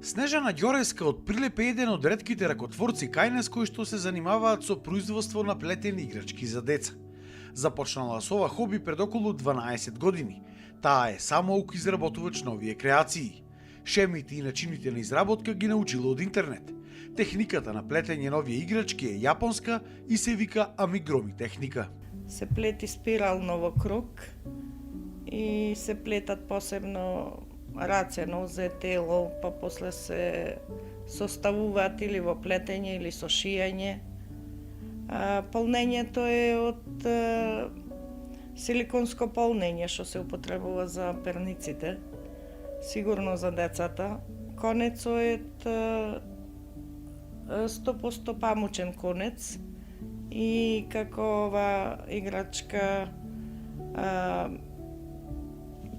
Снежана Ѓореска од Прилеп е еден од ретките ракотворци кај нас кои што се занимаваат со производство на плетени играчки за деца. Започнала со ова хоби пред околу 12 години. Таа е самоук изработувач на овие креации. Шемите и начините на изработка ги научила од интернет. Техниката на плетење на овие играчки е јапонска и се вика амигроми техника. Се плети спирално во круг и се плетат посебно раце, нозе, тело, па после се составуваат или во плетење или со шијање. Полнењето е од силиконско полнење што се употребува за перниците, сигурно за децата. Конецот е 100% памучен конец и како ова играчка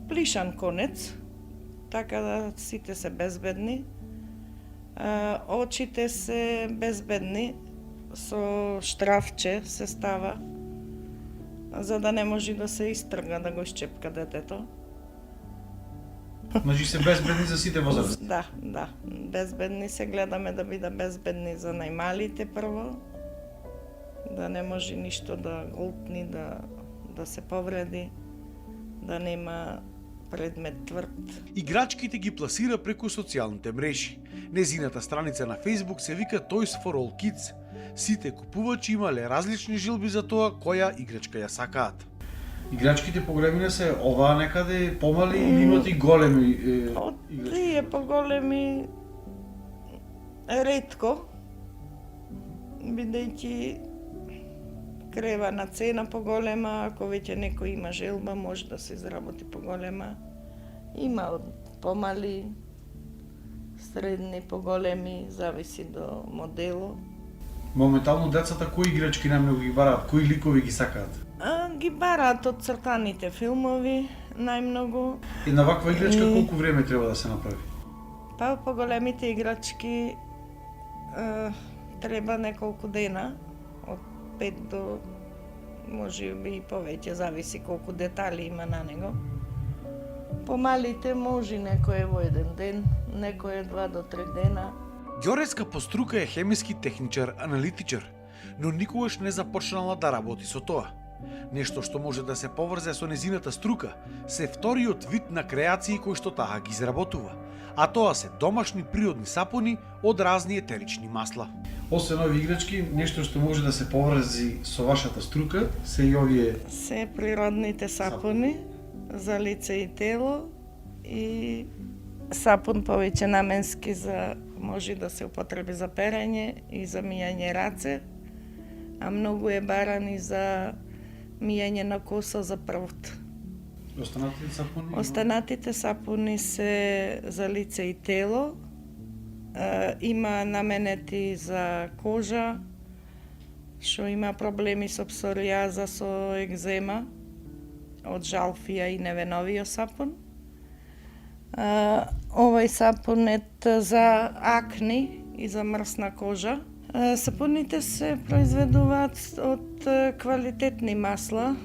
плишан конец, така да сите се безбедни. Очите се безбедни, со штрафче се става, за да не може да се истрга, да го исчепка детето. Значи се безбедни за сите возрасти? Да. Безбедни се гледаме да биде безбедни за најмалите прво, да не може ништо да лупни, да се повреди, да нема предмет тврд. Играчките ги пласира преку социјалните мрежи. Незината страница на Facebook се вика Toys for All Kids. Сите купувачи имале различни жилби за тоа која играчка ја сакаат. Играчките поголемина се оваа некаде помали или имат и големи играчки? Тие поголеми ретко, бидејќи крева на цена поголема, ако веќе некој има желба, може да се изработи поголема. Има од помали, средни, поголеми, зависи до модело. Моментално децата кои играчки најмногу ги бараат, кои ликови ги сакаат? Ги бараат од цртаните филмови најмногу. Една ваква играчка колку време треба да се направи? Па поголемите играчки треба неколку дена, од 5 до може би и повеќе, зависи колку детали има на него. Помалите може некој во еден ден, некој 2 до 3 дена. Ѓореска по струка е хемиски техничар, аналитичар, но никогаш не започнала да работи со тоа. Нешто што може да се поврзе со незината струка, се вториот вид на креации кој што таа ги изработува, а тоа се домашни природни сапуни од разни етерични масла. Освен овие играчки, нешто што може да се поврзи со вашата струка, се и овие... Се природните сапуни за лице и тело и сапун повеќе наменски за може да се употреби за перење и за мијање раце, а многу е баран и за мијање на коса за првот. Останатите сапуни? Останатите сапуни се за лице и тело. Има наменети за кожа, што има проблеми со псоријаза, со екзема, од жалфија и невеновиот сапун. Овој сапун е за акни и за мрсна кожа. Сапуните се произведуваат од квалитетни масла,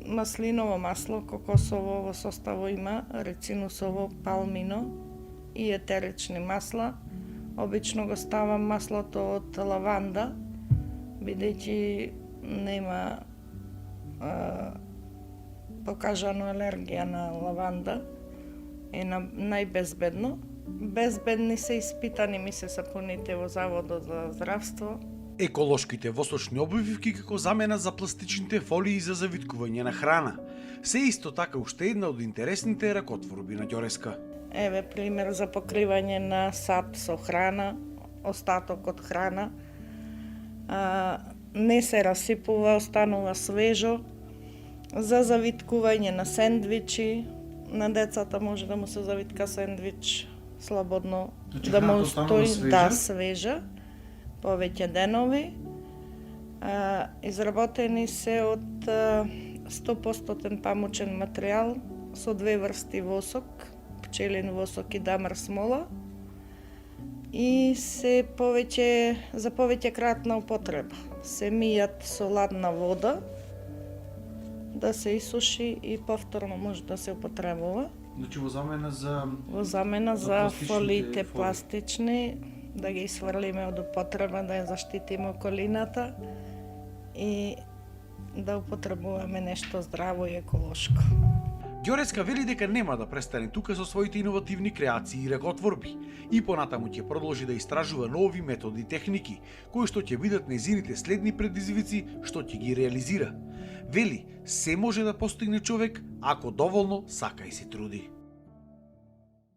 маслиново масло, кокосово во составо има, рецинусово, палмино и етерични масла. Обично го ставам маслото од лаванда, бидејќи нема покажано алергија на лаванда, е најбезбедно. Безбедни се испитани ми се сапуните во Заводот за здравство. Еколошките восочни обвивки како замена за пластичните фолии за завиткување на храна. Се исто така уште една од интересните ракотворби на Ѓореска. Еве пример за покривање на сад со храна, остаток од храна. Не се расипува, останува свежо. За завиткување на сендвичи, на децата може да му се завитка сендвич слободно, Значи, да му стои свежа? Свежа, повеќе денови. Изработени се од 100% памучен материјал со 2 врсти восок, пчелин восок и дамар смола, и се за повеќе кратна употреба. Се мијат со ладна вода, да се исуши и повторно може да се употребува. Значи во замена за Во замена За за пластичните фолиите фолии. пластични, да ги сврлиме од употреба, да ја заштитиме околината и да употребуваме нешто здраво и еколошко. Ѓорецка вели дека нема да престане тука со своите иновативни креации и ракотворби и понатаму ќе продолжи да истражува нови методи и техники, кои што ќе бидат нејзините следни предизвици што ќе ги реализира. Вели, се може да постигне човек ако доволно сака и се труди.